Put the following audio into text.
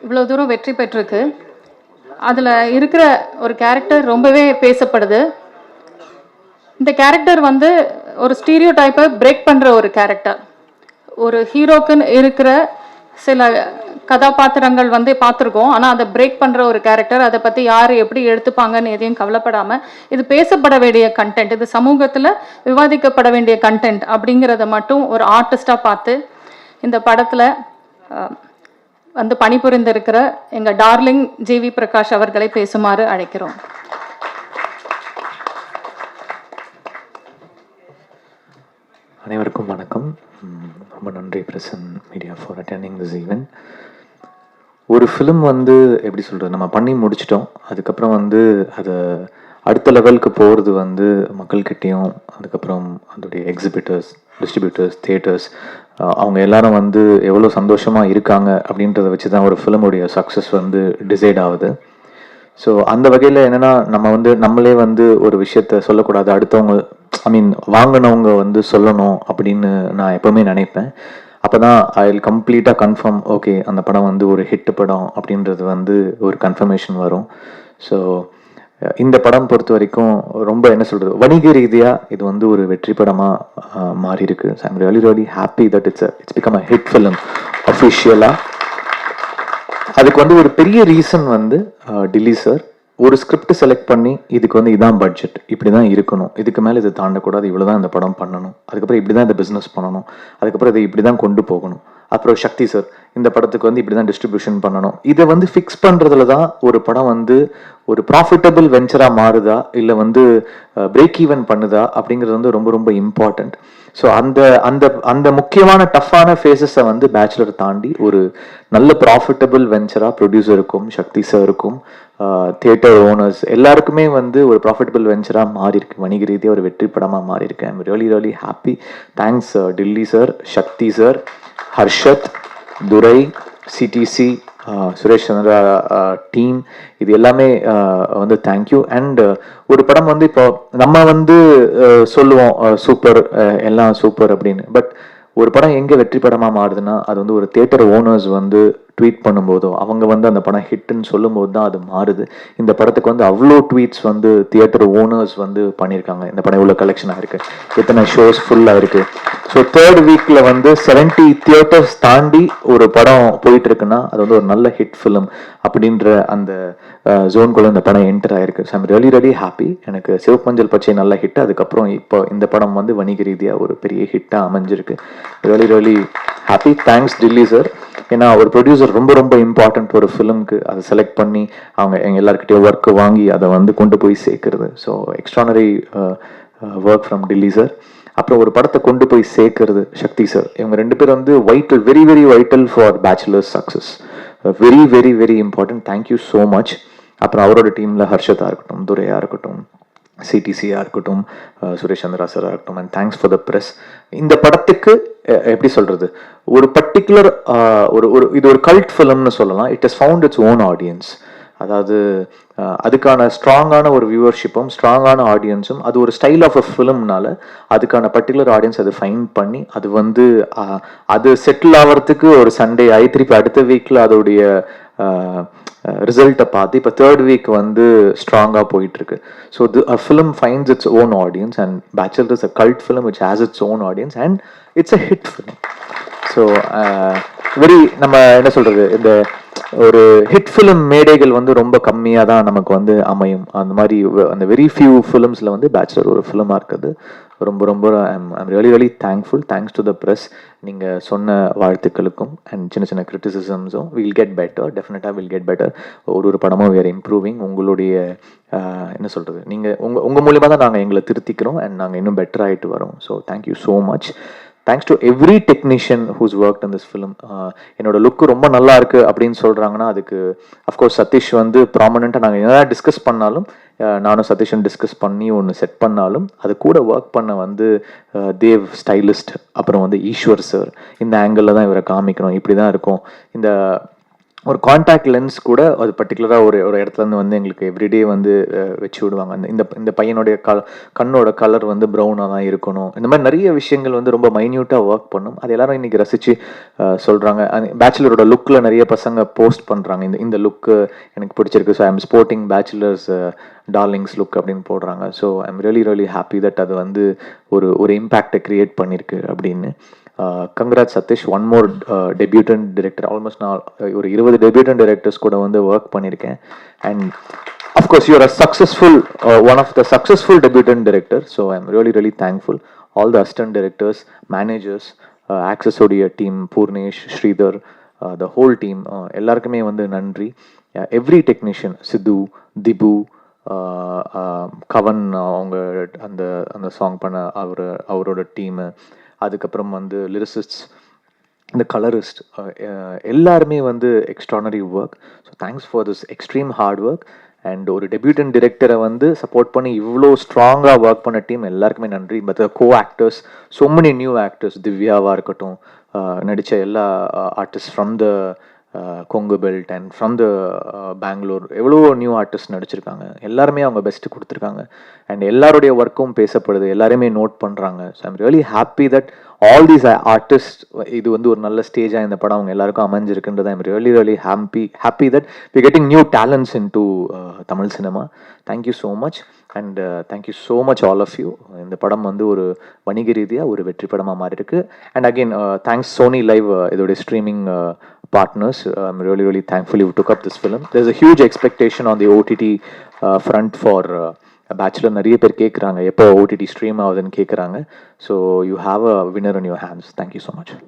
இவ்வளோ தூரம் வெற்றி பெற்றிருக்கு. அதில் இருக்கிற ஒரு கேரக்டர் ரொம்பவே பேசப்படுது. இந்த கேரக்டர் வந்து ஒரு ஸ்டீரியோ டைப்பை பிரேக் பண்ணுற ஒரு கேரக்டர். ஒரு ஹீரோக்குன்னு இருக்கிற சில கதாபாத்திரங்கள் வந்து பார்த்துருக்கோம். ஆனால் அதை பிரேக் பண்ணுற ஒரு கேரக்டர். அதை பற்றி யார் எப்படி எடுத்துப்பாங்கன்னு எதையும் கவலைப்படாமல், இது பேசப்பட வேண்டிய கண்டென்ட், இது சமூகத்தில் விவாதிக்கப்பட வேண்டிய கண்டென்ட் அப்படிங்கிறத மட்டும் ஒரு ஆர்டிஸ்டாக பார்த்து இந்த படத்தில் வந்து பணிபுரிந்திருக்கிற எங்கள் டார்லிங் ஜிவி பிரகாஷ் அவர்களை பேசுமாறு அழைக்கிறோம். அனைவருக்கும் வணக்கம். ரொம்ப நன்றி press and media for attending this event. ஒரு ஃபிலிம் வந்து எப்படி சொல்கிறது, நம்ம பண்ணி முடிச்சிட்டோம். அதுக்கப்புறம் வந்து அதை அடுத்த லெவலுக்கு போகிறது வந்து மக்கள்கிட்டையும், அதுக்கப்புறம் அதோடைய எக்ஸிபிட்டர்ஸ், டிஸ்ட்ரிபியூட்டர்ஸ், தியேட்டர்ஸ், அவங்க எல்லாரும் வந்து எவ்வளோ சந்தோஷமாக இருக்காங்க அப்படின்றத வச்சு தான் ஒரு ஃபிலிமுடைய சக்ஸஸ் வந்து டிசைட் ஆகுது. ஸோ அந்த வகையில் என்னென்னா, நம்ம வந்து நம்மளே வந்து ஒரு விஷயத்த சொல்லக்கூடாது, அடுத்தவங்க வாங்கினவங்க வந்து சொல்லணும் அப்படின்னு நான் எப்போவுமே நினைப்பேன். அப்போ தான் ஐ வில் கம்ப்ளீட்டாக கன்ஃபார்ம், ஓகே அந்த படம் வந்து ஒரு ஹிட் படம் அப்படின்றது வந்து ஒரு கன்ஃபர்மேஷன் வரும். ஸோ இந்த படம் பொறுத்த வரைக்கும் ரொம்ப என்ன சொல்கிறது, வணிக ரீதியாக இது வந்து ஒரு வெற்றி படமாக மாறி இருக்கு. So I'm really really happy that it's become a hit film அஃபிஷியலாக. அதுக்கு வந்து ஒரு பெரிய ரீசன் வந்து டில்லி சார் ஒரு ஸ்கிரிப்ட் செலக்ட் பண்ணி, இதுக்கு வந்து இதான் பட்ஜெட், இப்படி தான் இருக்கணும், இதுக்கு மேலே இதை தாண்டக்கூடாது, இவ்வளோ தான் இந்த படம் பண்ணணும், அதுக்கப்புறம் இப்படி தான் இந்த பிஸ்னஸ் பண்ணணும், அதுக்கப்புறம் இதை இப்படி தான் கொண்டு போகணும், அப்புறம் சக்தி சார் இந்த படத்துக்கு வந்து இப்படி தான் டிஸ்ட்ரிபியூஷன் பண்ணணும், இதை வந்து ஃபிக்ஸ் பண்ணுறதுல தான் ஒரு படம் வந்து ஒரு ப்ராஃபிட்டபிள் வெஞ்சராக மாறுதா இல்லை வந்து பிரேக் ஈவன் பண்ணுதா அப்படிங்கிறது வந்து ரொம்ப ரொம்ப இம்பார்ட்டண்ட். ஸோ அந்த அந்த அந்த முக்கியமான டஃப்பான ஃபேஸஸை வந்து பேச்சுலர் தாண்டி ஒரு நல்ல ப்ராஃபிட்டபிள் வெஞ்சராக ப்ரொடியூசருக்கும் சக்தி சாருக்கும் தியேட்டர் ஓனர்ஸ் எல்லாருக்குமே வந்து ஒரு ப்ராஃபிட்டபிள் வெஞ்சராக மாறி இருக்கு, வணிக ரீதியாக ஒரு வெற்றி படமாக மாறி இருக்கு. I'm really really happy. Thanks Dilli sir, Shakti sir, Harshad, Durai, CDC, Suresh Chandra team, இது எல்லாமே வந்து தேங்க்யூ. அண்ட் ஒரு படம் வந்து இப்போ நம்ம வந்து சொல்லுவோம் சூப்பர், எல்லாம் சூப்பர் அப்படின்னு, பட் ஒரு படம் எங்கே வெற்றி படமாக மாறுதுன்னா அது வந்து ஒரு தியேட்டர் ஓனர்ஸ் வந்து ட்வீட் பண்ணும்போதோ, அவங்க வந்து அந்த படம் ஹிட்னு சொல்லும்போது தான் அது மாறுது. இந்த படத்துக்கு வந்து அவ்வளோ ட்வீட்ஸ் வந்து தியேட்டர் ஓனர்ஸ் வந்து பண்ணியிருக்காங்க. இந்த படம் இவ்வளோ கலெக்ஷன் ஆயிருக்கு, எத்தனை ஷோஸ் ஃபுல்லாக இருக்கு. ஸோ 3rd வீக்கில் வந்து 70 தியேட்டர்ஸ் தாண்டி ஒரு படம் போயிட்டு இருக்குன்னா அது வந்து ஒரு நல்ல ஹிட் ஃபிலிம் அப்படின்ற அந்த ஜோன்குள்ள இந்த படம் என்டர் ஆயிருக்கு. So I'm really really happy. எனக்கு சிவப்பஞ்சல் பச்சை நல்ல ஹிட், அதுக்கப்புறம் இப்போ இந்த படம் வந்து வணிக ரீதியாக ஒரு பெரிய ஹிட்டாக அமைஞ்சிருக்கு. Really really happy. Thanks Dilli sir. ஏன்னா ஒரு ப்ரொடியூசர் ரொம்ப ரொம்ப இம்பார்ட்டன்ட் ஒரு ஃபிலிம்க்கு. அதை செலக்ட் பண்ணி அவங்க எங்கள் எல்லாருக்கிட்டையும் ஒர்க்கு வாங்கி அதை வந்து கொண்டு போய் சேர்க்கறது. So extraordinary work from Delhi sir. அப்புறம் ஒரு படத்தை கொண்டு போய் சேர்க்கறது சக்தி சார். இவங்க 2 பேர் வந்து vital, very very vital for bachelors success. Very very very important. Thank you so much. அப்புறம் அவரோட டீமில் ஹர்ஷதாக இருக்கட்டும், துரையாக இருக்கட்டும், சிடிசியாக இருக்கட்டும், சுரேஷ் சந்திரா சாராக இருக்கட்டும், and thanks for the press. இந்த படத்துக்கு எப்படி சொல்கிறது, ஒரு பர்டிகுலர் ஒரு இது ஒரு கல்ட் ஃபிலிம்னு சொல்லலாம். It has found its own audience. அதாவது அதுக்கான ஸ்ட்ராங்கான ஒரு வியூவர்ஷிப்பும் ஸ்ட்ராங்கான ஆடியன்ஸும், அது ஒரு ஸ்டைல் ஆஃப் அ ஃபிலிம்னால அதுக்கான பர்டிகுலர் ஆடியன்ஸ் அது ஃபைண்ட் பண்ணி அது வந்து அது செட்டில் ஆகிறதுக்கு ஒரு சண்டே ஆகி திருப்பி அடுத்த வீக்கில் அதோடைய ரிசல்ட்டை பார்த்து இப்போ 3rd வீக் வந்து ஸ்ட்ராங்காக போயிட்டுருக்கு. So a film finds its own audience and bachelor is a cult film which has its own audience and it's a hit film. So very நம்ம என்ன சொல்கிறது, இந்த ஒரு ஹிட் ஃபிலிம் மேடைகள் வந்து ரொம்ப கம்மியாக தான் நமக்கு வந்து அமையும். அந்த மாதிரி அந்த வெரி ஃபியூ ஃபிலிம்ஸில் வந்து பேச்சுலர் ஒரு ஃபிலிமாக இருக்குது. ரொம்ப ரொம்ப I'm really really thankful. Thanks to the press. நீங்கள் சொன்ன வாழ்த்துக்களுக்கும் அண்ட் சின்ன சின்ன கிரிட்டிசிசம்ஸும் வில் கெட் பெட்டர், டெஃபினட்டாக வில் கெட் பெட்டர். ஒரு படமும் வேறு இம்ப்ரூவிங். உங்களுடைய என்ன சொல்கிறது, நீங்கள் உங்கள் மூலியமாக தான் நாங்கள் எங்களை திருத்திக்கிறோம் அண்ட் நாங்கள் இன்னும் பெட்டர் ஆகிட்டு வரோம். So thank you so much. Thanks to every technician whose work in this film. என்னோட லுக்கு ரொம்ப நல்லா இருக்குது அப்படின்னு சொல்கிறாங்கன்னா அதுக்கு அஃப்கோர்ஸ் சதீஷ் வந்து ப்ராமினெண்ட்டாக நாங்கள் என்ன டிஸ்கஸ் பண்ணாலும், நானும் சதீஷன் டிஸ்கஸ் பண்ணி ஒன்று செட் பண்ணாலும் அது கூட ஒர்க் பண்ண வந்து தேவ் ஸ்டைலிஸ்ட், அப்புறம் வந்து ஈஸ்வர் சார், இந்த ஆங்கிளில் தான் இவரை காமிக்கணும், இப்படி தான் இருக்கும், இந்த ஒரு காண்டாக்ட் லென்ஸ் கூட அது பர்டிகுலராக ஒரு இடத்துல இருந்து வந்து எங்களுக்கு எவ்ரிடே வந்து வச்சு விடுவாங்க. அந்த இந்த பையனுடைய கண்ணோட கலர் வந்து ப்ரௌனாக தான் இருக்கணும். இந்த மாதிரி நிறைய விஷயங்கள் வந்து ரொம்ப மைன்யூட்டாக ஒர்க் பண்ணும். அது எல்லாரும் இன்னைக்கு ரசித்து சொல்கிறாங்க. பேச்சுலரோட லுக்கில் நிறைய பசங்க போஸ்ட் பண்ணுறாங்க. இந்த லுக்கு எனக்கு பிடிச்சிருக்கு, so I'm sporting bachelors darlings look அப்படின்னு போடுறாங்க. So I'm really happy that அது வந்து ஒரு இம்பேக்டை க்ரியேட் பண்ணியிருக்கு அப்படின்னு. Congrat Sathish, one more debutant director. Almost நான் ஒரு 20 டெபியூட்டன்ட் டிரெக்டர்ஸ் கூட வந்து ஒர்க் பண்ணியிருக்கேன். And of course you are a successful one of the successful debutant director. So I am really thankful. All the assistant directors, managers, ஆக்சஸோடைய team, Poornesh, Sridhar, the whole team, எல்லாருக்குமே வந்து நன்றி. Every technician, சித்து, திபு, கவன், அவங்க அந்த அந்த சாங் பண்ண அவரோட டீமு, அதுக்கப்புறம் வந்து லிரிசிஸ்ட்ஸ், இந்த கலரிஸ்ட், எல்லாருமே வந்து extraordinary work. So thanks for this extreme hard work. And ஒரு டெபியூட்டன் டிரெக்டரை வந்து சப்போர்ட் பண்ணி இவ்வளோ ஸ்ட்ராங்காக ஒர்க் பண்ண டீம் எல்லாருக்குமே நன்றி. But co actors, so many new actors, திவ்யாவாக இருக்கட்டும், நடித்த எல்லா artist from the Kongu belt and from the Bangalore, எவ்வளோ நியூ ஆர்டிஸ்ட் நடிச்சிருக்காங்க. எல்லாருமே அவங்க பெஸ்ட்டு கொடுத்துருக்காங்க. அண்ட் எல்லாருடைய ஒர்க்கும் பேசப்படுது, எல்லாருமே நோட் பண்ணுறாங்க. So I'm really happy that all these artist, இது வந்து ஒரு நல்ல ஸ்டேஜாக இந்த படம் அவங்க எல்லாருக்கும் அமைஞ்சிருக்குன்றது I'm really happy that we getting new talents into Tamil cinema. Thank you so much. And thank you so much all of you. இந்த படம் வந்து ஒரு வணிக ரீதியாக ஒரு வெற்றி படமாக மாறி இருக்கு. And again thanks Sony LIV, இதோடைய streaming partners. I'm really thankful you took up this film. There's a huge expectation on the OTT front for Bachelor. நிறைய பேர் கேட்குறாங்க எப்போ OTT ஸ்ட்ரீம் ஆகுதுன்னு கேட்குறாங்க. So you have a winner in your hands. Thank you so much.